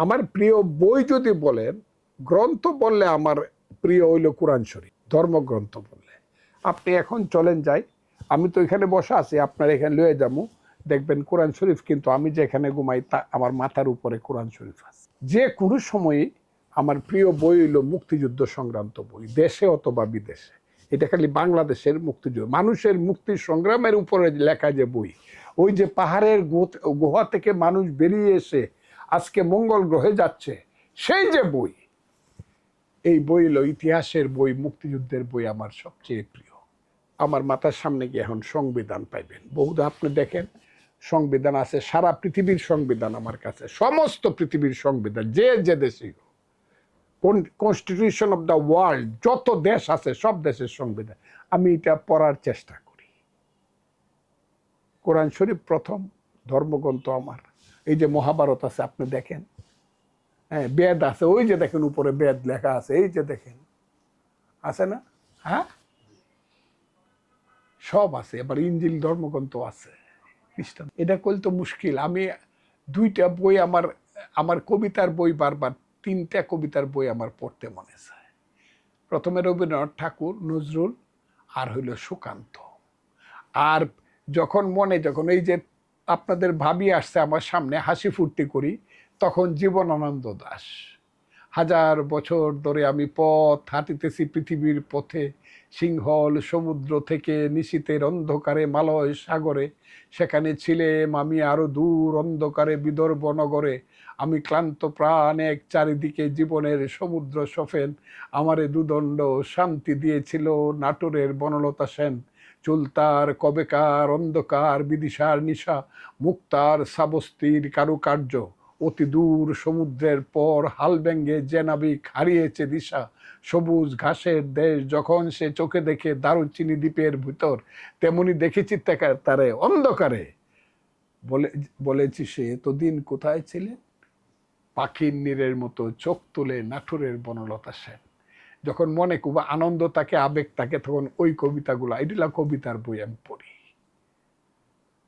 আমার প্রিয় বই যদি বলেন, গ্রন্থ বললে আমার প্রিয় হইল কোরআন শরীফ। ধর্মগ্রন্থ বললে আপনি এখন চলেন যাই, আমি তো এখানে বসা আছি, আপনার এখানে লয়ে যাবো, দেখবেন কোরআন শরীফ কিন্তু আমি যেখানে ঘুমাই তা আমার মাথার উপরে কোরআন শরীফ আছে। যে কোনো সময়ে আমার প্রিয় বই হইল মুক্তিযুদ্ধ সংক্রান্ত বই, দেশে অথবা বিদেশে। এটা খালি বাংলাদেশের মুক্তিযুদ্ধ, মানুষের মুক্তি সংগ্রামের উপরে লেখা যে বই, ওই যে পাহাড়ের গুহা থেকে মানুষ বেরিয়ে এসে আজকে মঙ্গল গ্রহে যাচ্ছে, সেই যে বই, এই বই হলো ইতিহাসের বই, মুক্তিযুদ্ধের বই আমার সবচেয়ে প্রিয়। আমার মাথার সামনে গিয়ে এখন সংবিধান পাইবেন, বহুদা আপনি দেখেন সংবিধান আছে, সারা পৃথিবীর সংবিধান আমার কাছে, সমস্ত পৃথিবীর সংবিধান, যে যে দেশে কনস্টিটিউশন অফ দ্য ওয়ার্ল্ড, যত দেশ আছে সব দেশের সংবিধান আমি এটা পড়ার চেষ্টা করি। কোরআন শরীফ প্রথম ধর্মগ্রন্থ আমার। এই যে মহাভারত আছে আপনি দেখেন, হ্যাঁ, বেদ আছে, ওই যে দেখেন উপরে বেদ লেখা আছে, এই যে দেখেন আছে না, হ্যাঁ সব আছে। এবার ইঞ্জিল ধর্মগ্রন্থ আছে, খ্রিস্টান। এটা করলে তো মুশকিল, আমি দুইটা বই আমার কবিতার বই বারবার, তিনটা কবিতার বই আমার পড়তে মনে চায়। প্রথমে রবীন্দ্রনাথ ঠাকুর, নজরুল, আর হইল সুকান্ত। আর যখন এই যে আপনাদের ভাবি আসছে আমার সামনে, হাসি ফুর্তি করি, তখন জীবনানন্দ দাশ। হাজার বছর ধরে আমি পথ হাঁটিতেছি পৃথিবীর পথে, সিংহল সমুদ্র থেকে নিশীথের অন্ধকারে মালয় সাগরে, সেখানে ছিলেম আমি আরো দূর অন্ধকারে বিদর্ভ নগরে, আমি ক্লান্ত প্রাণ এক চারিদিকে জীবনের সমুদ্র সফেন, আমারে দুদণ্ড শান্তি দিয়েছিল নাটোরের বনলতা সেন, চুলতার কবেকার অন্ধকার বিদিশার নিশা, মুক্তার সাবস্তির কারুকার্য, অতি দূর সমুদ্রের পর হাল ভেঙ্গে যে নাবিক হারিয়েছে দিশা, সবুজ ঘাসের দেশ যখন সে চোখে দেখে দারুচিনি দ্বীপের ভিতর, তেমনি দেখেছি তারে অন্ধকারে, বলেছি সে এতদিন কোথায় ছিলেন, পাখির নীরের মতো চোখ তুলে নাটোরের বনলতা সেন। যখন মনে খুব আনন্দ থাকে, আবেগ থাকে, তখন ওই কবিতাগুলো, এগুলা কবিতার বই আমি পড়ি।